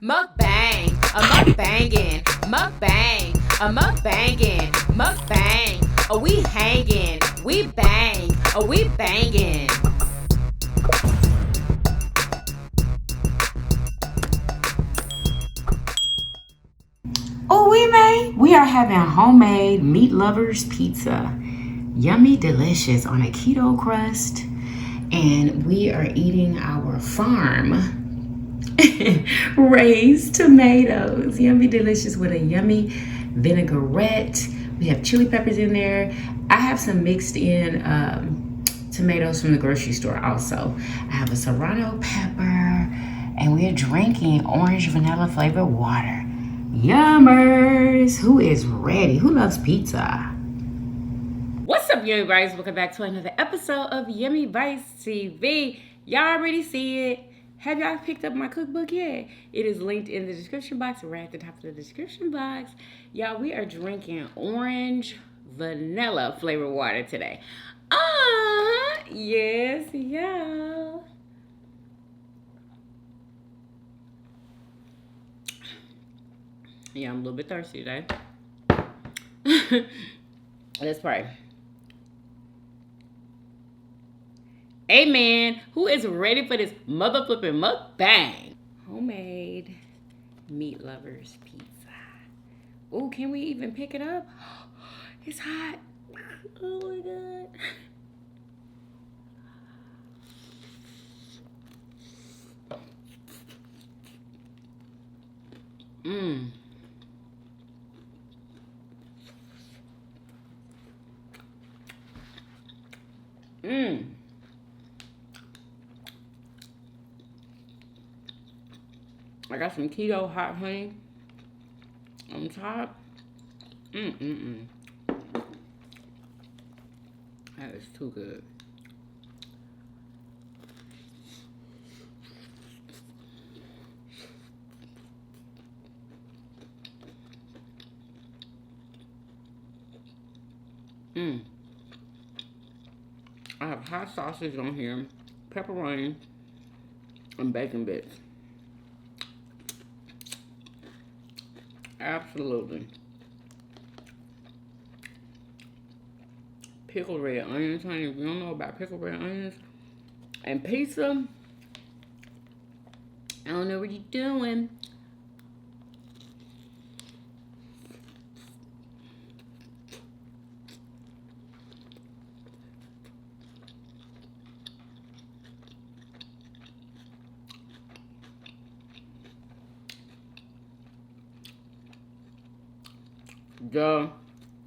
Mukbang, a mukbangin', mukbang, a mukbangin', mukbang. Oh, we hangin', we bang, oh, we bangin'. Oh, we are having homemade meat lovers pizza. Yummy delicious on a keto crust. And we are eating our farm raised tomatoes. Yummy delicious with a yummy vinaigrette. We have chili peppers in there. I have some mixed in tomatoes from the grocery store also. I have a serrano pepper, and we're drinking orange vanilla flavored water. Yummers! Who is ready? Who loves pizza? What's up, Yummybitestv? Welcome back to another episode of Yummybitestv. Y'all already see it. Have y'all picked up my cookbook yet? It is linked in the description box, right at the top of the description box. Y'all, we are drinking orange vanilla flavored water today. Yes, y'all. Yeah, I'm a little bit thirsty today. Let's pray. Amen. Who is ready for this mother flipping mukbang? Homemade meat lovers pizza. Oh, can we even pick it up? It's hot. Oh my God. Mmm. Mmm. I got some keto hot honey on top. That is too good. I have hot sausage on here, pepperoni, and bacon bits. Absolutely. Pickled red onions, honey. If you don't know about pickled red onions and pizza, I don't know what you're doing.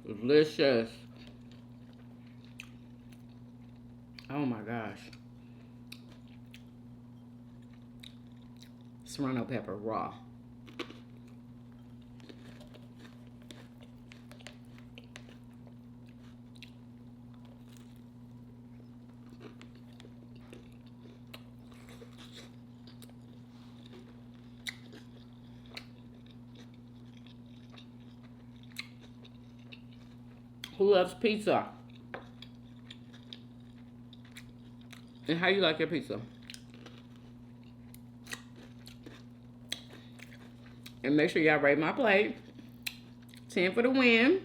Delicious. Oh my gosh. Serrano pepper raw. Who loves pizza? And how you like your pizza? And make sure y'all rate my plate. 10 for the win.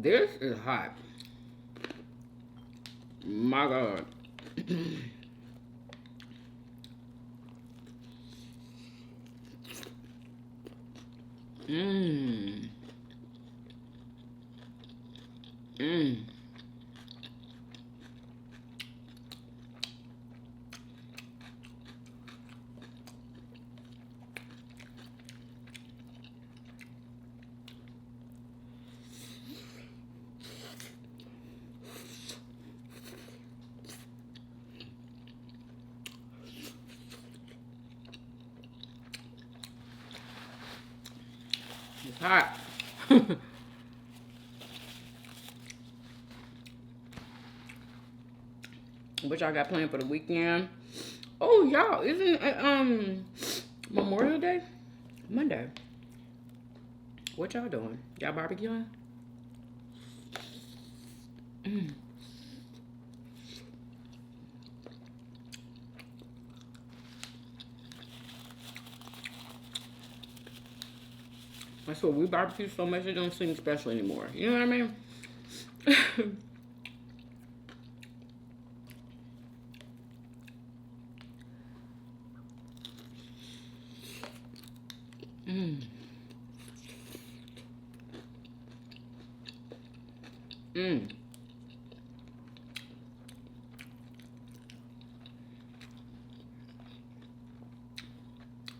This is hot. My God. It's hot. What y'all got planned for the weekend? Oh, y'all, isn't it Memorial Day? Monday. What y'all doing? Y'all barbecuing? That's what we barbecue so much it don't seem special anymore. You know what I mean?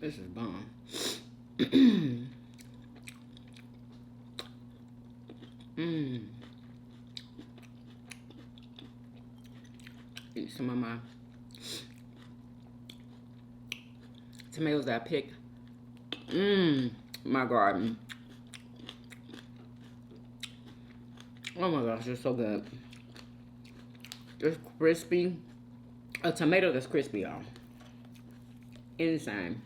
This is bomb. Eat some of my tomatoes that I picked. My garden. Oh my gosh, they're so good. It's crispy. A tomato that's crispy, y'all. Insane.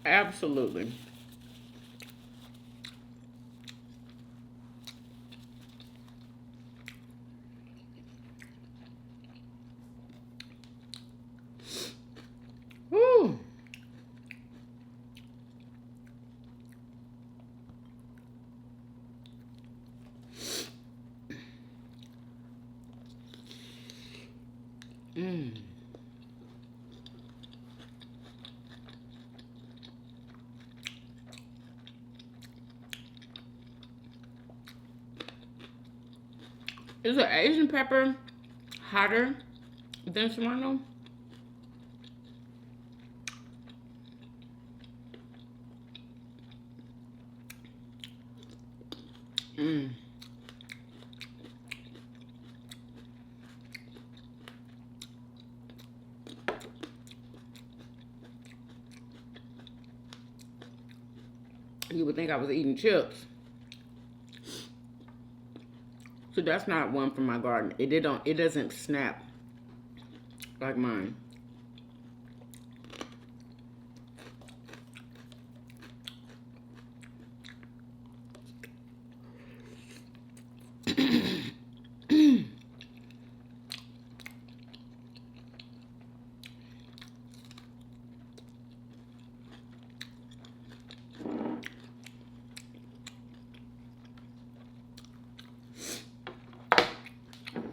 Absolutely. Woo. Is an Asian pepper hotter than serrano? You would think I was eating chips. So that's not one from my garden. It doesn't snap like mine.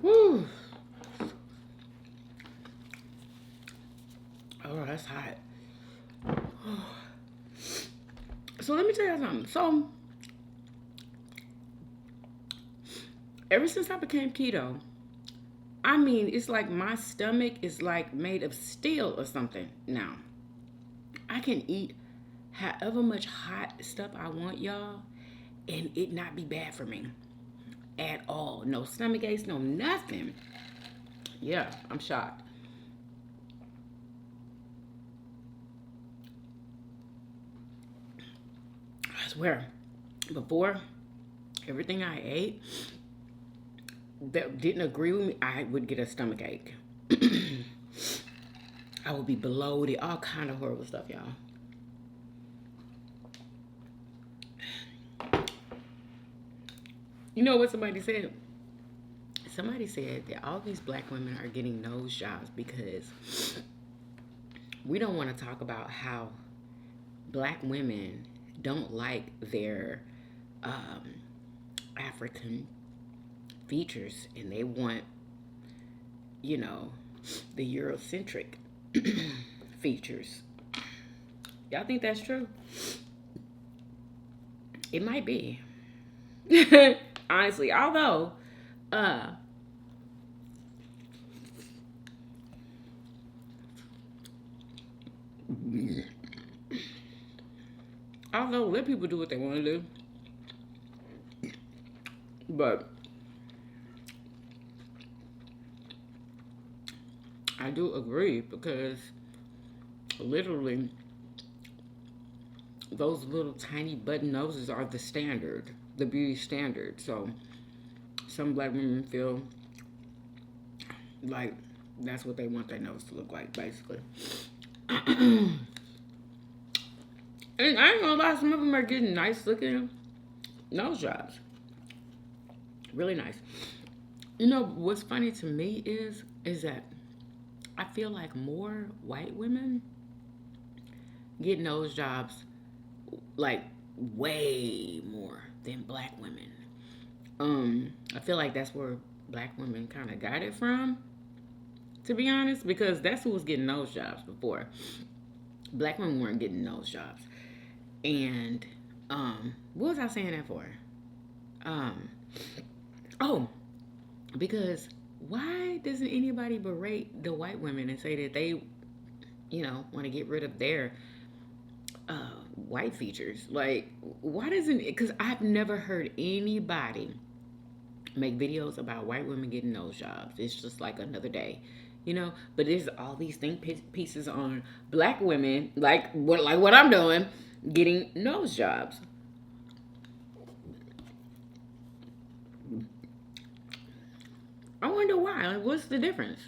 Woo. Oh, that's hot. So let me tell you something. So ever since I became keto, I mean, it's like my stomach is like made of steel or something now. I can eat however much hot stuff I want, y'all, and it not be bad for me at all. No stomach aches, no nothing. Yeah, I'm shocked. I swear, before, everything I ate that didn't agree with me, I would get a stomach ache. I would be bloated, all kind of horrible stuff, y'all. You know what somebody said? Somebody said that all these black women are getting nose jobs because we don't want to talk about how black women don't like their African features and they want, you know, the Eurocentric features. Y'all think that's true? It might be. Honestly, uh, although let people do what they want to do, but I do agree because literally those little tiny button noses are the standard, the beauty standard. So some black women feel like that's what they want their nose to look like, basically. And I ain't gonna lie, some of them are getting nice looking nose jobs. Really nice. You know what's funny to me is that I feel like more white women get nose jobs like way more than black women. I feel like that's where black women kind of got it from, to be honest, because that's who was getting nose jobs before. Black women weren't getting nose jobs. And what was I saying that for? Um, oh, because why doesn't anybody berate the white women and say that they, want to get rid of their white features? Like, why doesn't it? Because I've never heard anybody make videos about white women getting nose jobs. It's just like another day, But there's all these think pieces on black women, like what I'm doing, getting nose jobs. I wonder why. Like, what's the difference?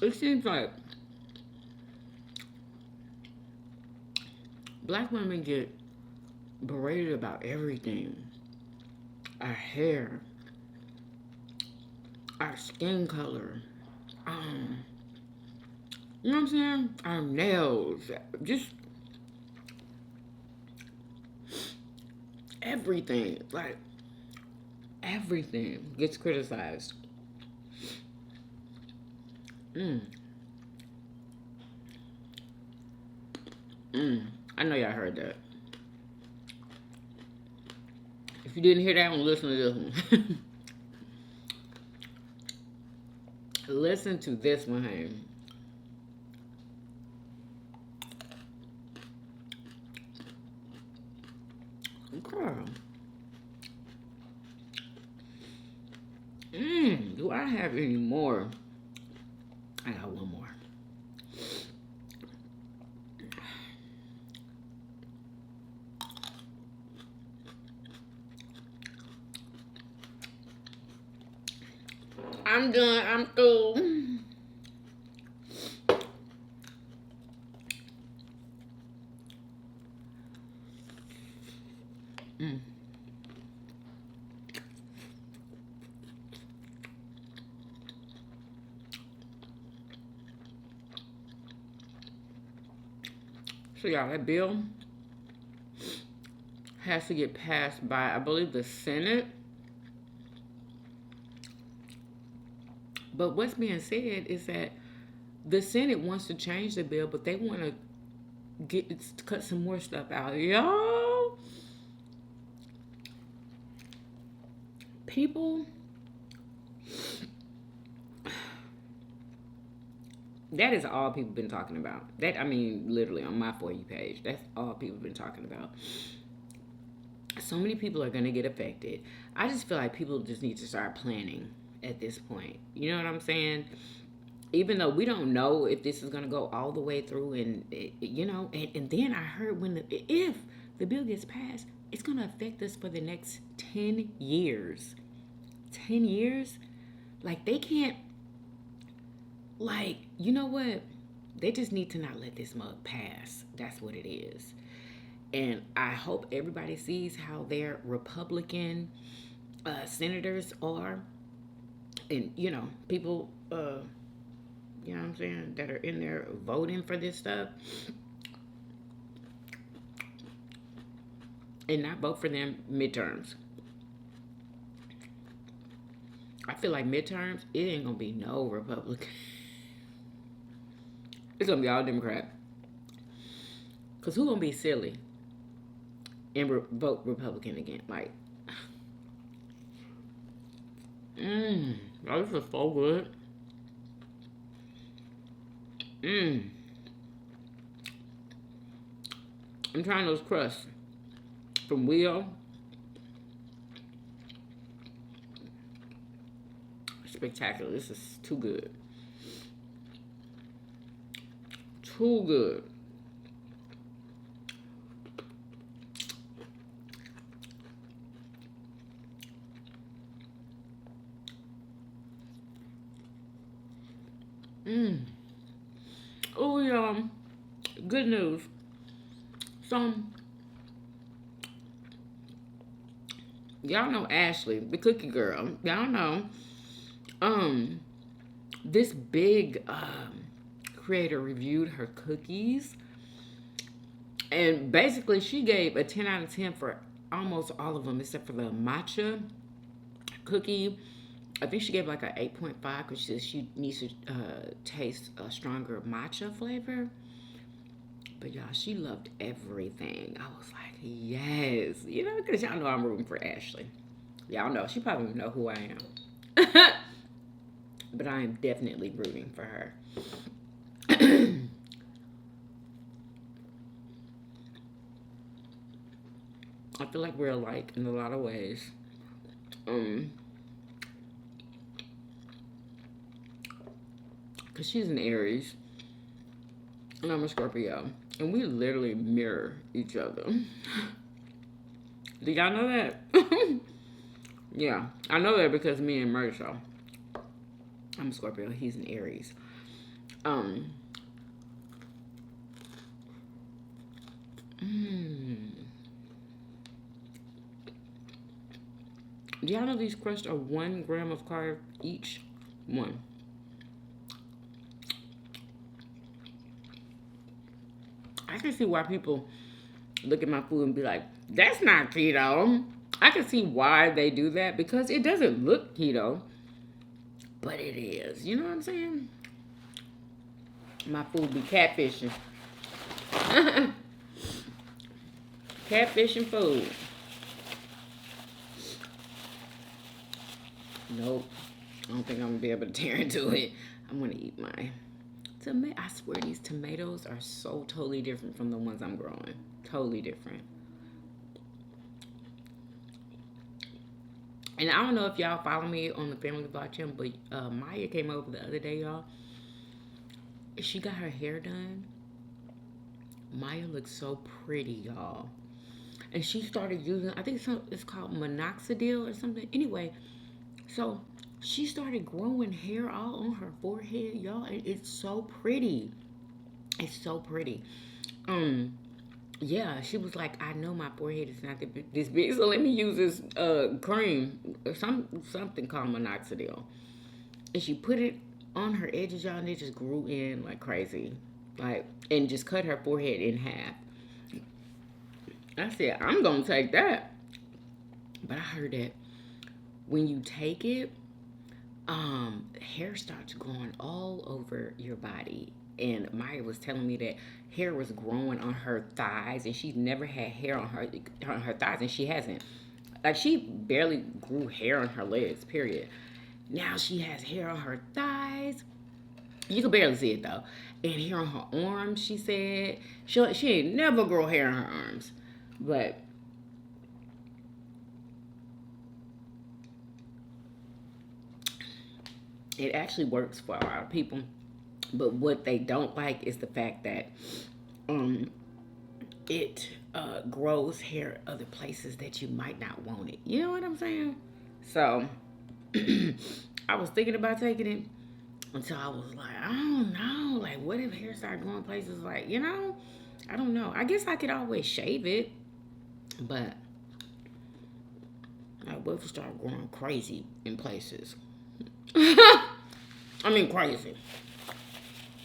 It seems like black women get berated about everything. Our hair, our skin color, you know what I'm saying? Our nails, just everything. Like, everything gets criticized. I know y'all heard that. If you didn't hear that one, listen to this one. Listen to this one, hey. Girl. Do I have any more? I got one more. I'm done. I'm through. So y'all, that bill has to get passed by, I believe, the Senate. But what's being said is that the Senate wants to change the bill, but they want to cut some more stuff out. Y'all, people, that is all people been talking about. That, I mean, literally on my For You page, that's all people been talking about. So many people are going to get affected. I just feel like people just need to start planning at this point. You know what I'm saying? Even though we don't know if this is going to go all the way through, and then I heard if the bill gets passed, it's going to affect us for the next 10 years. 10 years? Like, they can't, like, you know what? They just need to not let this mug pass. That's what it is. And I hope everybody sees how their Republican senators are. And, people, you know what I'm saying, that are in there voting for this stuff. And not vote for them midterms. I feel like midterms, it ain't gonna be no Republican. It's gonna be all Democrat. Cause who gonna be silly and vote Republican again? Like, this is so good. I'm trying those crusts from Wheel. Spectacular. This is too good. Too good. Oh, good news. So, y'all know Ashley, the cookie girl. Y'all know. This big creator reviewed her cookies. And basically, she gave a 10 out of 10 for almost all of them, except for the matcha cookie. I think she gave like an 8.5 because she says she needs to taste a stronger matcha flavor. But y'all, she loved everything. I was like, yes. You know, because y'all know I'm rooting for Ashley. Y'all know. She probably don't know who I am. But I am definitely rooting for her. I feel like we're alike in a lot of ways. Because she's an Aries. And I'm a Scorpio. And we literally mirror each other. Do y'all know that? Yeah. I know that because me and Marshall. I'm a Scorpio. He's an Aries. Do y'all know these crusts are 1 gram of carb each? One. I can see why people look at my food and be like, that's not keto. I can see why they do that because it doesn't look keto, but it is. You know what I'm saying? My food be catfishing. Catfishing food. Nope. I don't think I'm going to be able to tear into it. I'm going to eat my tomato. I swear these tomatoes are so totally different from the ones I'm growing. Totally different. And I don't know if y'all follow me on the Family Vlog channel, but Maya came over the other day, y'all. She got her hair done. Maya looks so pretty, y'all. And she started using, I think it's called minoxidil or something. Anyway, so she started growing hair all on her forehead, y'all. And it's so pretty. It's so pretty. Yeah, she was like, I know my forehead is not this big, so let me use this cream or something called minoxidil. And she put it on her edges, y'all, and it just grew in like crazy. Like, and just cut her forehead in half. I said, I'm gonna take that. But I heard that when you take it, hair starts growing all over your body. And Maya was telling me that hair was growing on her thighs, and she's never had hair on her thighs, and she hasn't. Like, she barely grew hair on her legs, period. Now she has hair on her thighs. You can barely see it, though. And hair on her arms, she said. She ain't never grow hair on her arms. But it actually works for a lot of people. But what they don't like is the fact that it grows hair other places that you might not want it. You know what I'm saying? So I was thinking about taking it until I was like, I don't know. Like, what if hair started growing places like, you know? I don't know. I guess I could always shave it. But like, what if it started growing crazy in places? I mean, crazy.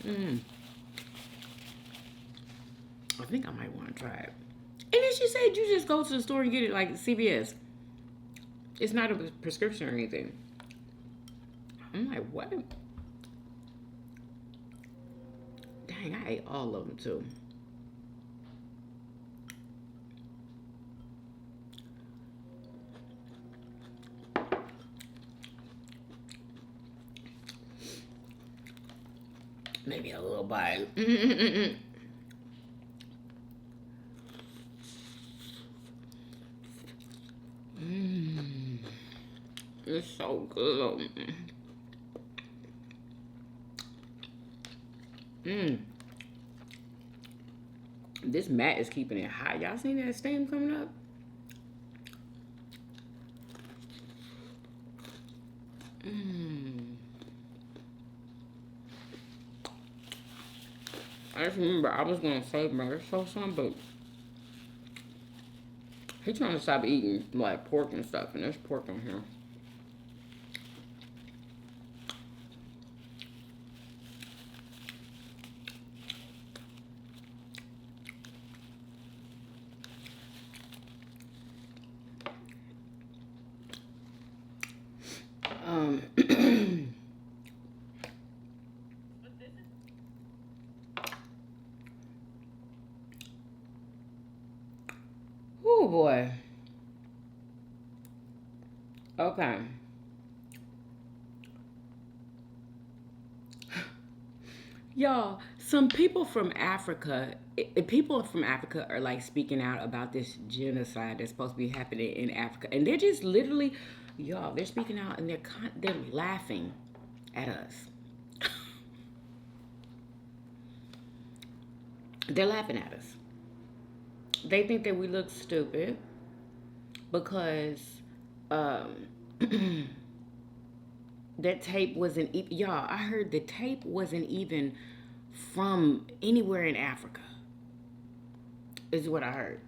I think I might want to try it. And then she said you just go to the store and get it like CVS. It's not a prescription or anything. I'm like, what? Dang, I ate all of them too. Maybe a little bite. It's so good. This mat is keeping it hot. Y'all seen that steam coming up? I just remember I was gonna save my so some, but he trying to stop eating like pork and stuff, and there's pork on here. Oh boy. Okay. Y'all, some people from Africa, people from Africa are like speaking out about this genocide that's supposed to be happening in Africa, and they're just literally, y'all, they're speaking out and they're laughing at us. They're laughing at us. They think that we look stupid because that tape wasn't y'all, I heard the tape wasn't even from anywhere in Africa, is what I heard.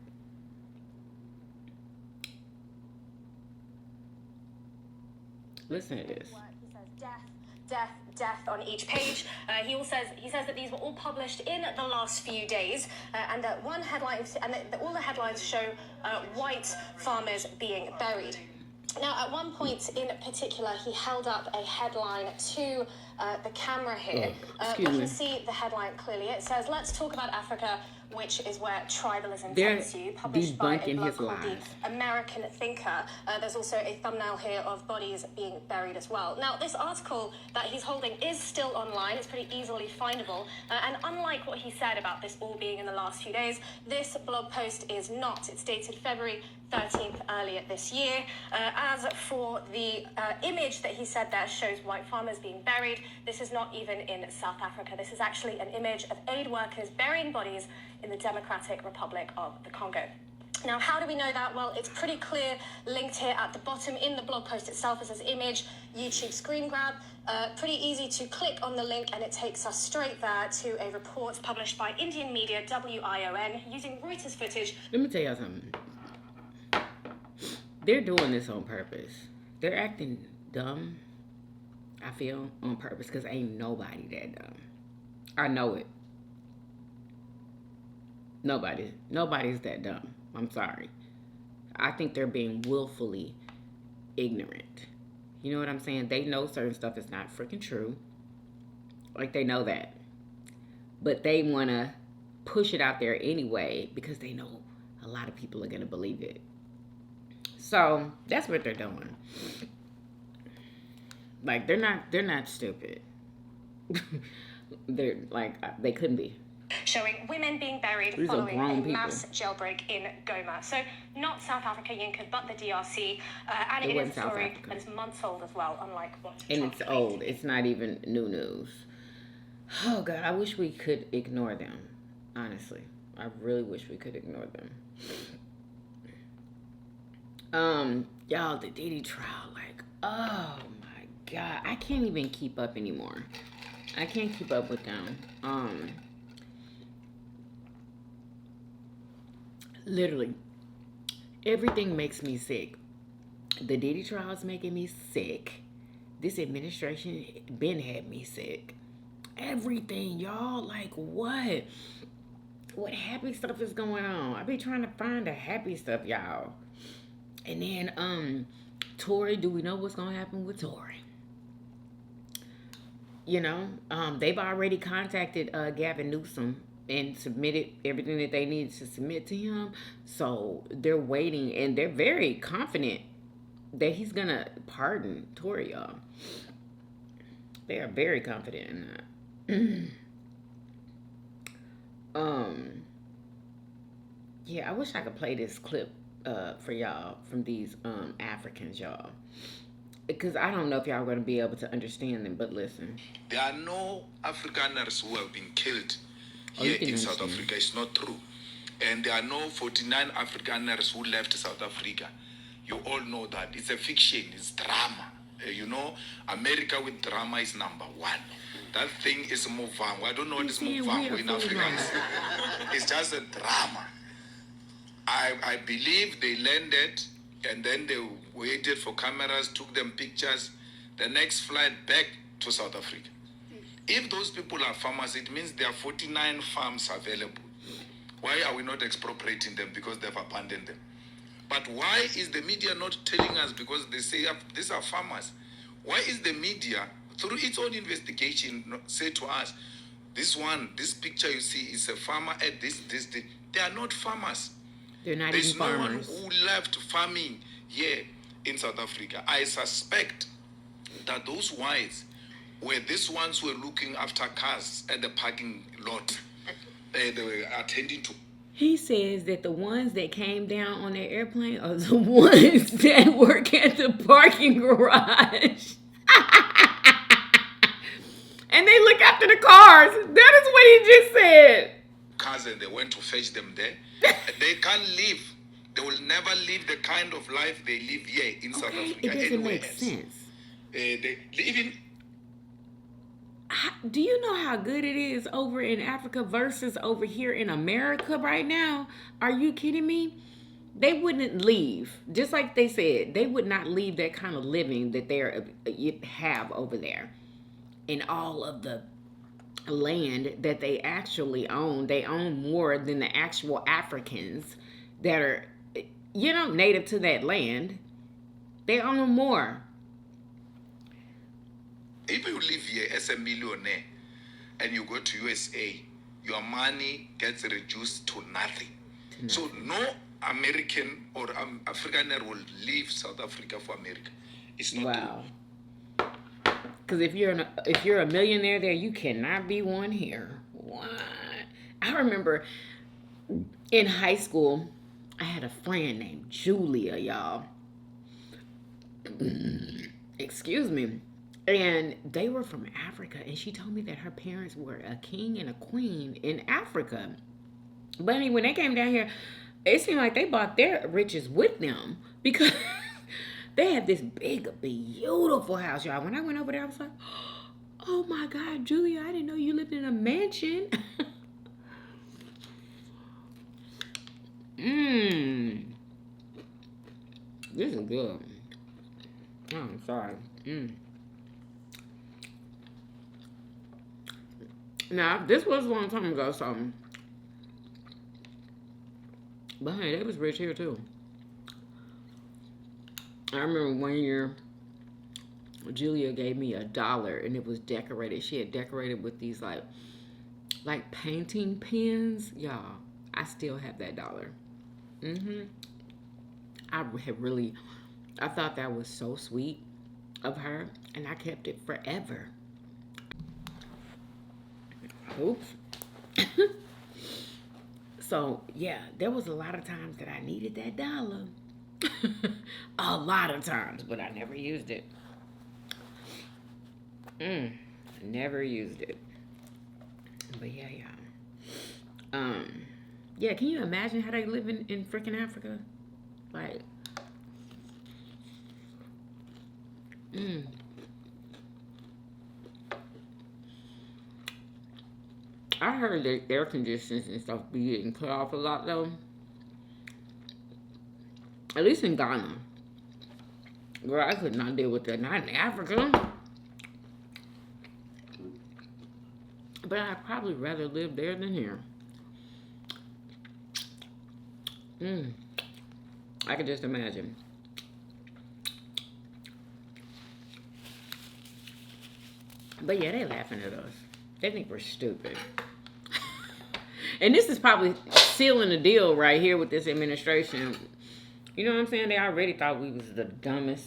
Listen to this. He says death, death, death on each page. He says that these were all published in the last few days, and that one headline, and that all the headlines show white farmers being buried. Now, at one point in particular, he held up a headline to the camera here. We can see the headline clearly. It says, "Let's talk about Africa, which is where tribalism takes you," published by a blog called The American Thinker. There's also a thumbnail here of bodies being buried as well. Now, this article that he's holding is still online. It's pretty easily findable. And unlike what he said about this all being in the last few days, this blog post is not. It's dated February 13th earlier this year. As for the image that he said there shows white farmers being buried, this is not even in South Africa. This is actually an image of aid workers burying bodies in the Democratic Republic of the Congo. Now, how do we know that? Well, it's pretty clear, linked here at the bottom in the blog post itself. It says image, YouTube screen grab. Pretty easy to click on the link and it takes us straight there to a report published by Indian media WION using Reuters footage. Let me tell y'all something. They're doing this on purpose. They're acting dumb, I feel, on purpose, because ain't nobody that dumb. I know it. Nobody's that dumb. I'm sorry. I think they're being willfully ignorant. You know what I'm saying? They know certain stuff is not freaking true. Like, they know that. But they want to push it out there anyway because they know a lot of people are going to believe it. So, that's what they're doing. Like, they're not stupid. They're like, they couldn't be. Showing women being buried following a mass jailbreak in Goma. So not South Africa, Yinka, but the DRC. And it is a story that is months old as well, unlike what... And it's old. It's not even new news. Oh, God, I wish we could ignore them. Honestly. I really wish we could ignore them. Y'all, the Diddy trial, like, oh, my God. I can't even keep up anymore. I can't keep up with them. Literally, everything makes me sick. The Diddy trial is making me sick. This administration been had me sick. Everything, y'all. Like, what? What happy stuff is going on? I be trying to find the happy stuff, y'all. And then, Tory, do we know what's gonna happen with Tory? you know, they've already contacted Gavin Newsom and submitted everything that they needed to submit to him. So they're waiting, and they're very confident that he's gonna pardon Tory, y'all. They are very confident in that. Yeah, I wish I could play this clip for y'all from these Africans, y'all. Because I don't know if y'all are going to be able to understand them, but listen. There are no Afrikaners who have been killed you here can in South understand. Africa. It's not true. And there are no 49 Afrikaners who left South Africa. You all know that. It's a fiction. It's drama. You know, America with drama is number one. That thing is Movango. I don't know what is Movango in Africa is. It's just a drama. I believe they landed and then they waited for cameras, took them pictures. The next flight back to South Africa. If those people are farmers, it means there are 49 farms available. Why are we not expropriating them? Because they've abandoned them. But why is the media not telling us? Because they say these are farmers. Why is the media, through its own investigation, say to us, this picture you see is a farmer at this. They are not farmers. They're not There's even farmers. no one who left farming here in South Africa. I suspect that those whites were these ones who were looking after cars at the parking lot. They were attending to. He says that the ones that came down on their airplane are the ones that work at the parking garage. And they look after the cars. That is what he just said. Cars, and they went to fetch them there. They can't live. They will never live the kind of life they live here in South Africa. It doesn't anywhere make else. sense. They live in. Do you know how good it is over in Africa versus over here in America right now? Are you kidding me? They wouldn't leave. Just like they said, they would not leave that kind of living that they have over there. In all of the land that they actually own. They own more than the actual Africans that are, native to that land. They own more. If you live here as a millionaire and you go to USA, your money gets reduced to nothing. So no American or Afrikaner will leave South Africa for America. It's not wow. Because if you're a millionaire there, you cannot be one here. What? I remember in high school, I had a friend named Julia, y'all. Excuse me. And they were from Africa, and she told me that her parents were a king and a queen in Africa. But when they came down here, it seemed like they brought their riches with them because they had this big, beautiful house, y'all. When I went over there, I was like, oh my God, Julia, I didn't know you lived in a mansion. This is good. Oh, I'm sorry. Now, this was a long time ago, so. But hey, they was rich here too. I remember one year, Julia gave me $1 and it was decorated. She had decorated with these like painting pens. Y'all, I still have that $1. I thought that was so sweet of her, and I kept it forever. Oops. So, yeah, there was a lot of times that I needed that $1. A lot of times, but I never used it. Never used it. But yeah. Yeah, can you imagine how they live in freaking Africa? Like, I heard that air conditioners and stuff be getting cut off a lot though. At least in Ghana. Girl, I could not deal with that. Not in Africa. But I'd probably rather live there than here. I could just imagine. But yeah, they laughing at us. They think we're stupid. And this is probably sealing the deal right here with this administration. You know what I'm saying? They already thought we was the dumbest.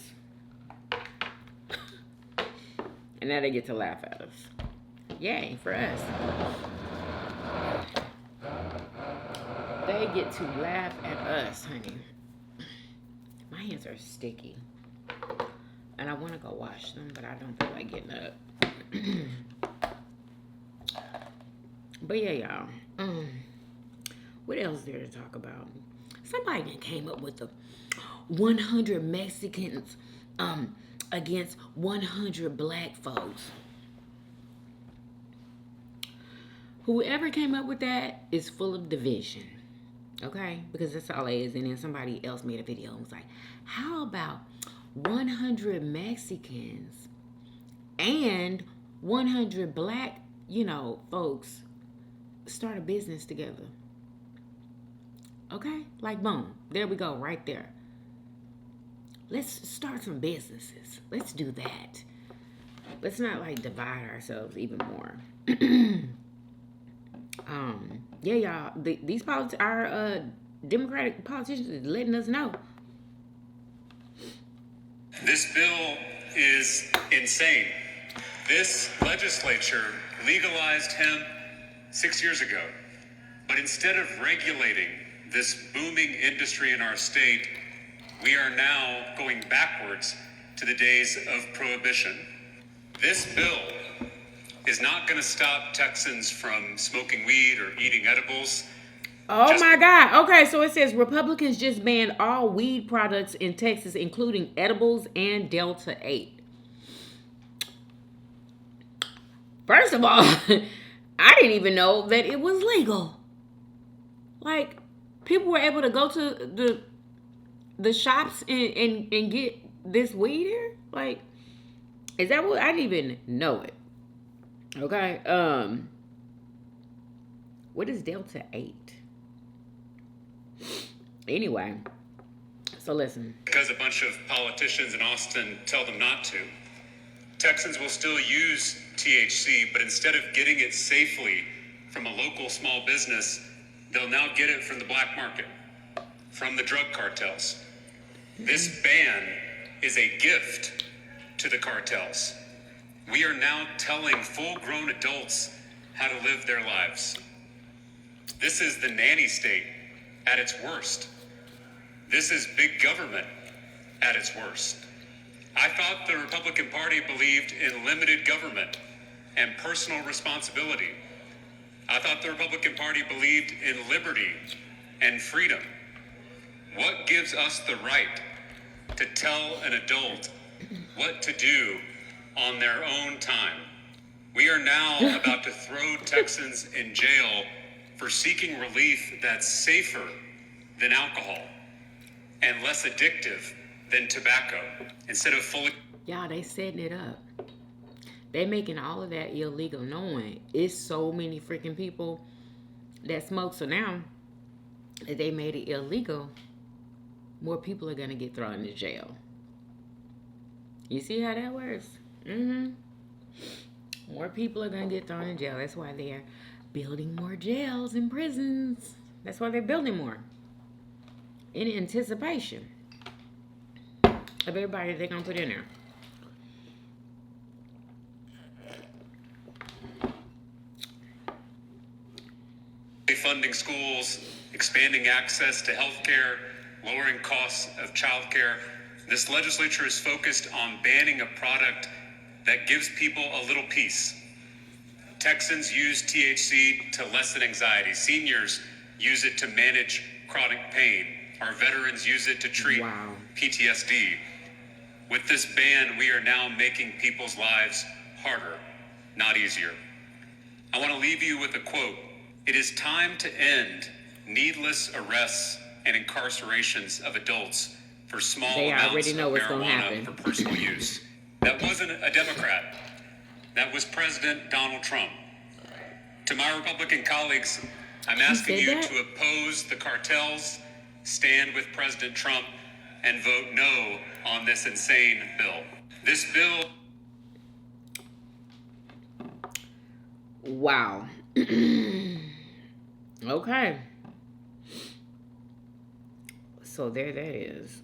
And now they get to laugh at us. Yay, for us. They get to laugh at us, honey. My hands are sticky. And I want to go wash them, but I don't feel like getting up. But yeah, y'all. What else is there to talk about? Somebody came up with the 100 Mexicans against 100 black folks. Whoever came up with that is full of division. Okay? Because that's all it is. And then somebody else made a video and was like, how about 100 Mexicans and 100 black, folks start a business together? Okay? Like, boom. There we go, right there. Let's start some businesses. Let's do that. Let's not, divide ourselves even more. Yeah, y'all. These our Democratic politicians is letting us know. This bill is insane. This legislature legalized hemp 6 years ago. But instead of regulating this booming industry in our state, we are now going backwards to the days of prohibition. This bill is not going to stop Texans from smoking weed or eating edibles. Oh my God. Okay, so it says Republicans just banned all weed products in Texas, including edibles and Delta 8. First of all, I didn't even know that it was legal. Like, people were able to go to the shops and get this weed here? Like, is that what? I didn't even know it. Okay. What is Delta 8? Anyway, so listen. Because a bunch of politicians in Austin tell them not to, Texans will still use THC, but instead of getting it safely from a local small business, they'll now get it from the black market, from the drug cartels. This ban is a gift to the cartels. We are now telling full-grown adults how to live their lives. This is the nanny state at its worst. This is big government at its worst. I thought the Republican Party believed in limited government and personal responsibility. I thought the Republican Party believed in liberty and freedom. What gives us the right to tell an adult what to do on their own time? We are now about to throw Texans in jail for seeking relief that's safer than alcohol and less addictive than tobacco. Instead of fully... Y'all, they setting it up. They making all of that illegal, knowing it's so many freaking people that smoke. So now that they made it illegal, more people are going to get thrown into jail. You see how that works? More people are going to get thrown in jail. That's why they're building more jails and prisons. That's why they're building more. In anticipation of everybody they're going to put in there. Funding schools, expanding access to health care, lowering costs of child care. This legislature is focused on banning a product that gives people a little peace. Texans use THC to lessen anxiety. Seniors use it to manage chronic pain. Our veterans use it to treat PTSD. With this ban, we are now making people's lives harder, not easier. I want to leave you with a quote. It is time to end needless arrests and incarcerations of adults for small amounts of marijuana for personal use. That wasn't a Democrat. That was President Donald Trump. To my Republican colleagues, I'm asking you to oppose the cartels, stand with President Trump, and vote no on this insane bill. This bill... Wow. Okay. So there that is.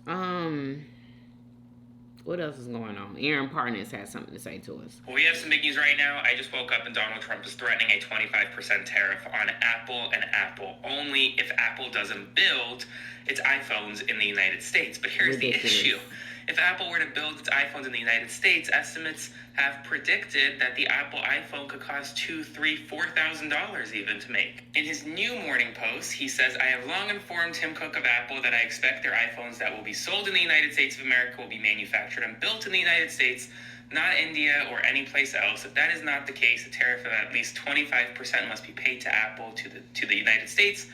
What else is going on? Aaron Partners has something to say to us. Well, we have some big news right now. I just woke up and Donald Trump is threatening a 25% tariff on Apple and Apple only if Apple doesn't build its iPhones in the United States. But here's the issue. If Apple were to build its iPhones in the United States, estimates have predicted that the Apple iPhone could cost $2,000, $3,000, $4,000 even to make. In his new morning post, he says, I have long informed Tim Cook of Apple that I expect their iPhones that will be sold in the United States of America will be manufactured and built in the United States, not India or any place else. If that is not the case, a tariff of at least 25% must be paid to Apple to the United States.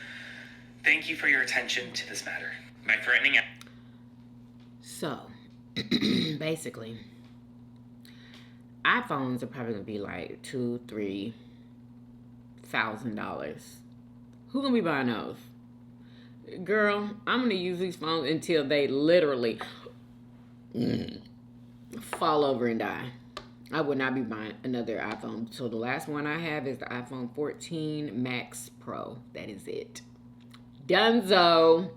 Thank you for your attention to this matter. By threatening So, basically, iPhones are probably gonna be like $2,000-$3,000. Who gonna be buying those? Girl, I'm gonna use these phones until they literally fall over and die. I would not be buying another iPhone. So the last one I have is the iPhone 14 Max Pro. That is it. Dunzo.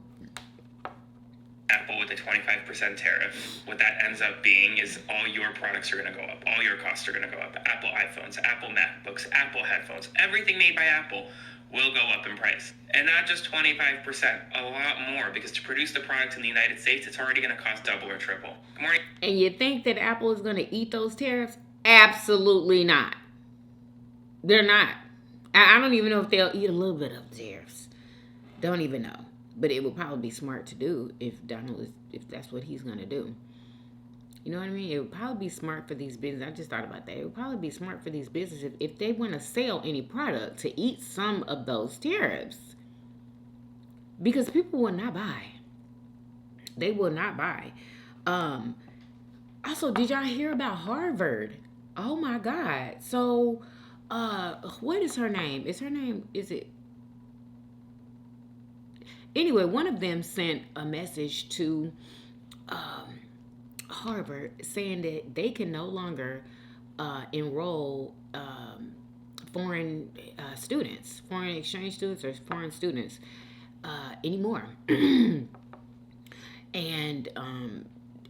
Apple with a 25% tariff, what that ends up being is all your products are going to go up. All your costs are going to go up. Apple iPhones, Apple MacBooks, Apple headphones, everything made by Apple will go up in price. And not just 25%, a lot more, because to produce the product in the United States, it's already going to cost double or triple. Good morning. And you think that Apple is going to eat those tariffs? Absolutely not. They're not. I don't even know if they'll eat a little bit of tariffs. Don't even know. But it would probably be smart to do if that's what he's going to do. You know what I mean? It would probably be smart for these businesses. I just thought about that. It would probably be smart for these businesses if they want to sell any product to eat some of those tariffs. Because people will not buy. They will not buy. Also, did y'all hear about Harvard? Oh my God. So, what is her name? Anyway, one of them sent a message to Harvard saying that they can no longer enroll foreign students, foreign exchange students or foreign students anymore. And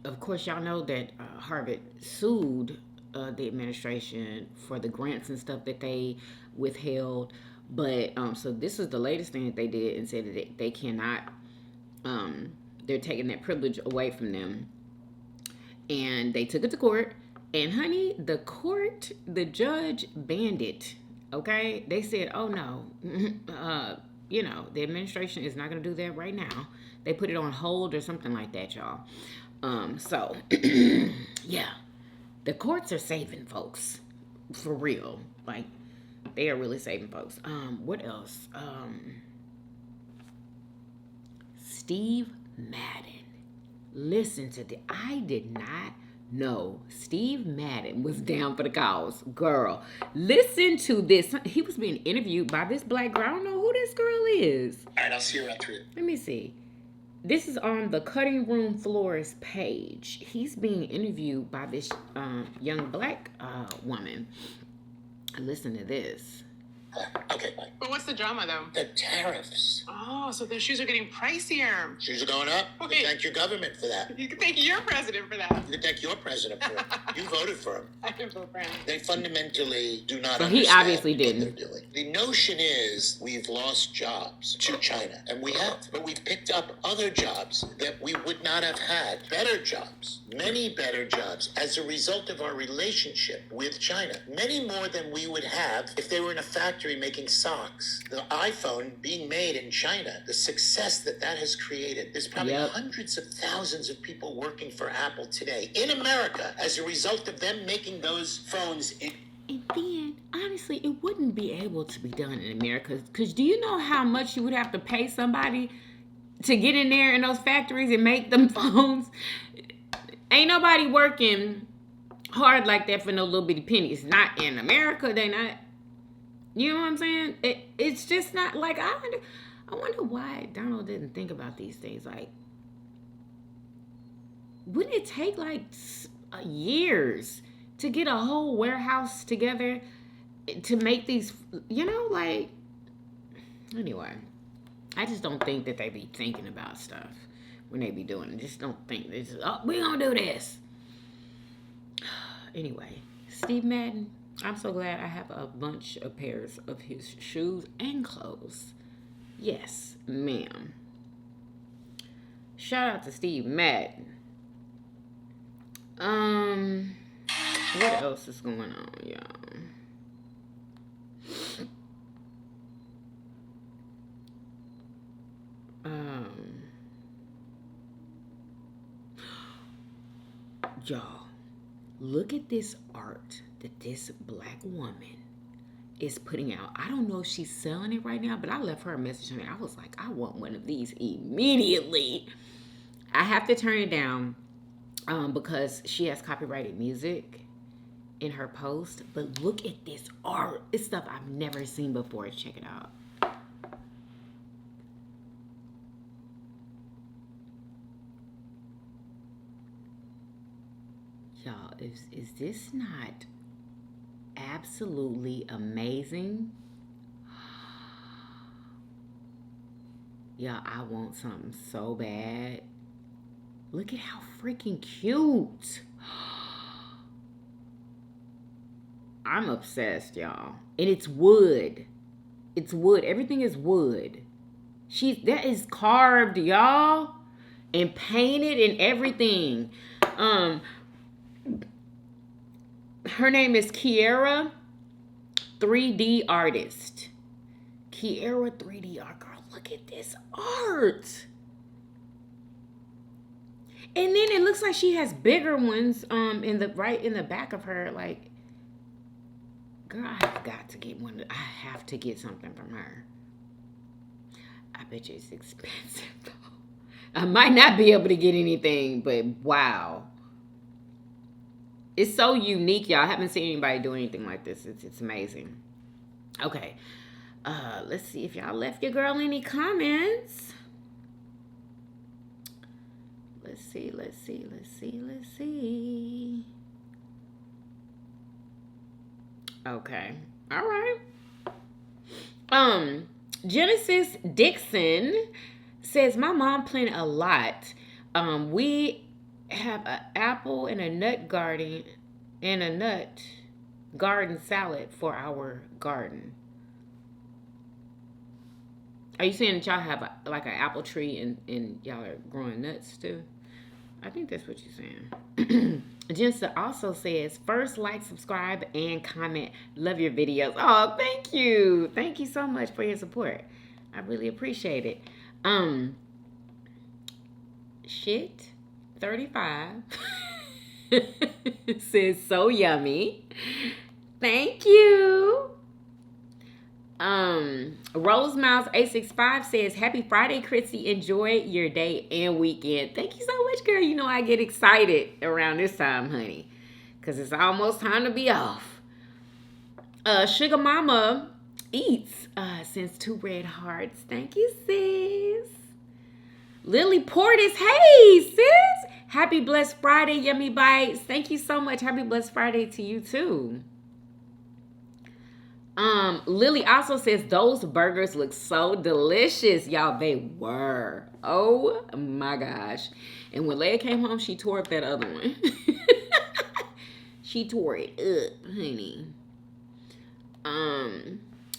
of course, y'all know that Harvard sued the administration for the grants and stuff that they withheld. But so this is the latest thing that they did, and said that they cannot, they're taking that privilege away from them. And they took it to court, and honey, the judge banned it. Okay, they said, oh no, the administration is not going to do that right now. They put it on hold or something like that, y'all. So yeah, the courts are saving folks for real. Like, they are really saving folks. What else? Steve Madden. Listen to this. I did not know Steve Madden was down for the cause. Girl, listen to this. He was being interviewed by this black girl. I don't know who this girl is. All right, I'll see you around 3. Let me see. This is on the Cutting Room Floors page. He's being interviewed by this young black woman. Listen to this. Okay, bye. But what's the drama, though? The tariffs. Oh, so the shoes are getting pricier. Shoes are going up. Okay. Thank your government for that. You can thank your president for that. You can thank your president for it. You voted for him. I can vote for him. They fundamentally do not So understand he obviously what didn't. they're doing. The notion is we've lost jobs to China, and we have. But we've picked up other jobs that we would not have had. Better jobs, many better jobs, as a result of our relationship with China. Many more than we would have if they were in a factory making socks. The iPhone being made in China, the success that has created. There's probably hundreds of thousands of people working for Apple today in America as a result of them making those phones. And then, honestly, it wouldn't be able to be done in America. Because do you know how much you would have to pay somebody to get in there in those factories and make them phones? Ain't nobody working hard like that for no little bitty pennies. Not in America, they not. You know what I'm saying? It's just not like, I wonder why Donald didn't think about these things. Like, wouldn't it take like years to get a whole warehouse together to make these, you know, like, anyway, I just don't think that they be thinking about stuff when they be doing it. Just don't think, they just, oh, we gonna do this. Anyway, Steve Madden, I'm so glad I have a bunch of pairs of his shoes and clothes. Yes, ma'am. Shout out to Steve Madden. What else is going on, y'all? Y'all, look at this art that this black woman is putting out. I don't know if she's selling it right now, but I left her a message on it. I was like, I want one of these immediately. I have to turn it down because she has copyrighted music in her post. But look at this art. It's stuff I've never seen before. Check it out. Y'all, is this not absolutely amazing? Y'all, I want something so bad. Look at how freaking cute. I'm obsessed, y'all. And it's wood. It's wood. Everything is wood. That is carved, y'all. And painted and everything. Her name is Kiera 3D Artist. Kiera 3D Art. Girl, look at this art. And then it looks like she has bigger ones in the back of her. Like, girl, I have got to get one. I have to get something from her. I bet you it's expensive though. I might not be able to get anything, but wow. It's so unique, y'all. I haven't seen anybody do anything like this. It's amazing. Okay. Let's see if y'all left your girl any comments. Let's see. Okay. All right. Genesis Dixon says, my mom planted a lot. We have an apple and a nut garden salad for our garden. Are you saying that y'all have like an apple tree and y'all are growing nuts too? I think that's what you're saying. Jensen also says, first like, subscribe, and comment. Love your videos. Oh, thank you. Thank you so much for your support. I really appreciate it. Shit 35 says, so yummy. Thank you. Rosemouth 865 says, happy Friday, Chrissy. Enjoy your day and weekend. Thank you so much, girl. You know I get excited around this time, honey, because it's almost time to be off. Sugar Mama Eats sends 2 red hearts. Thank you, sis. Lily Portis, hey, sis. Happy Blessed Friday, Yummy Bites. Thank you so much. Happy Blessed Friday to you, too. Lily also says, those burgers look so delicious. Y'all, they were. Oh, my gosh. And when Leia came home, she tore up that other one. She tore it up, honey.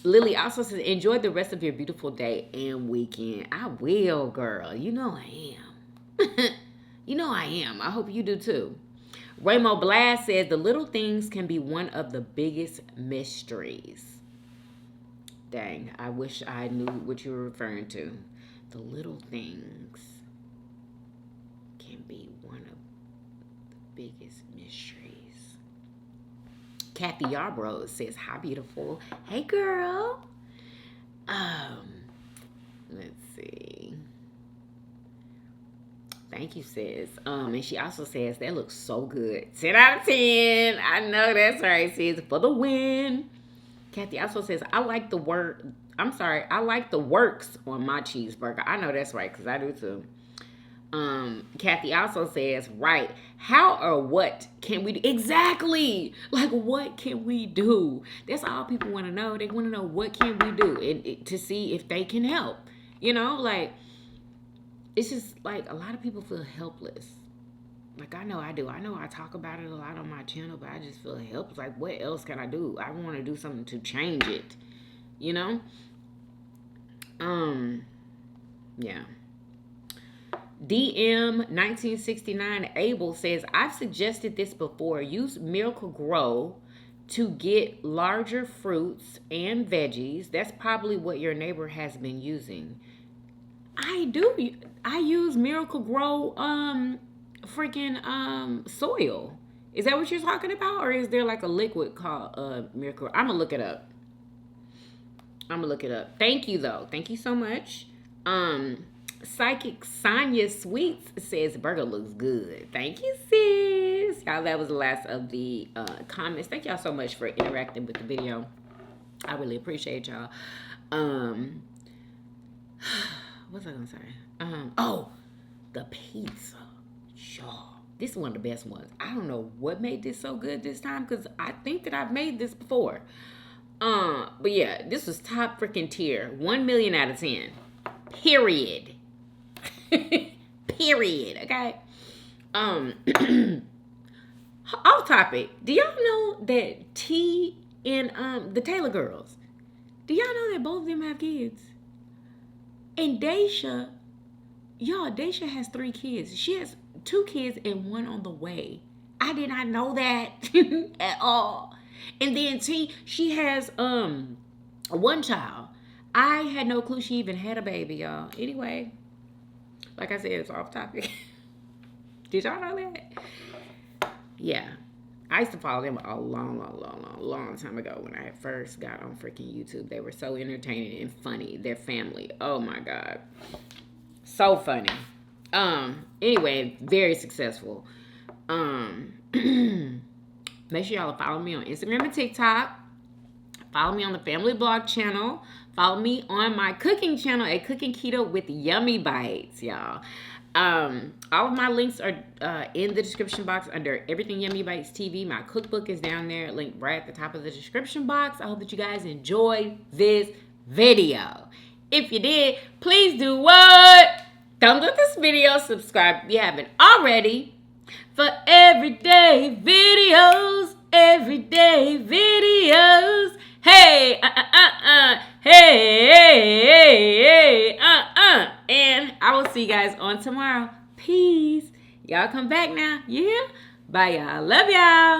Lily also says, enjoy the rest of your beautiful day and weekend. I will, girl. You know I am. You know I am. I hope you do too. Raymo Blast says, the little things can be one of the biggest mysteries. Dang, I wish I knew what you were referring to. The little things can be one of the biggest mysteries. Kathy Yarbrough says, hi, beautiful. Hey, girl. Let's see. Thank you, sis. And she also says, that looks so good. 10 out of 10. I know that's right, sis. For the win. Kathy also says, I like the works on my cheeseburger. I know that's right, because I do too. Kathy also says, right, how or what can we do? Exactly. Like, what can we do? That's all people want to know. They want to know, what can we do, and to see if they can help. You know, like, it's just like a lot of people feel helpless. Like, I know I do. I know I talk about it a lot on my channel, but I just feel helpless. Like, what else can I do? I want to do something to change it. You know? Yeah. DM1969 Abel says, I've suggested this before. Use Miracle Grow to get larger fruits and veggies. That's probably what your neighbor has been using. I do. I use Miracle Grow freaking soil. Is that what you're talking about? Or is there like a liquid called Miracle? I'm gonna look it up. Thank you though. Thank you so much. Psychic Sonia Sweets says burger looks good. Thank you, sis. Y'all, that was the last of the comments. Thank y'all so much for interacting with the video. I really appreciate y'all. What's I gonna say? Oh, the pizza. Y'all, this is one of the best ones. I don't know what made this so good this time, because I think that I've made this before. But yeah, this was top freaking tier. 1 million out of 10. Period. Period. Okay. Off topic. Do y'all know that T and the Taylor girls? Do y'all know that both of them have kids? And Daisha, y'all, Daisha has 3 kids. She has 2 kids and 1 on the way. I did not know that at all. And then T, she has 1 child. I had no clue she even had a baby, y'all. Anyway, like I said, it's off topic. Did y'all know that? Yeah. I used to follow them a long time ago when I first got on freaking YouTube. They were so entertaining and funny. Their family. Oh my God. So funny. Anyway, very successful. Make sure y'all follow me on Instagram and TikTok. Follow me on the Family Blog channel. Follow me on my cooking channel at Cooking Keto with Yummy Bites, y'all. All of my links are in the description box under Everything Yummy Bites TV. My cookbook is down there, linked right at the top of the description box. I hope that you guys enjoyed this video. If you did, please do what? Thumbs up this video, subscribe if you haven't already, for everyday videos, Hey, and I will see you guys on tomorrow. Peace. Y'all come back now. Yeah. Bye, y'all. Love y'all.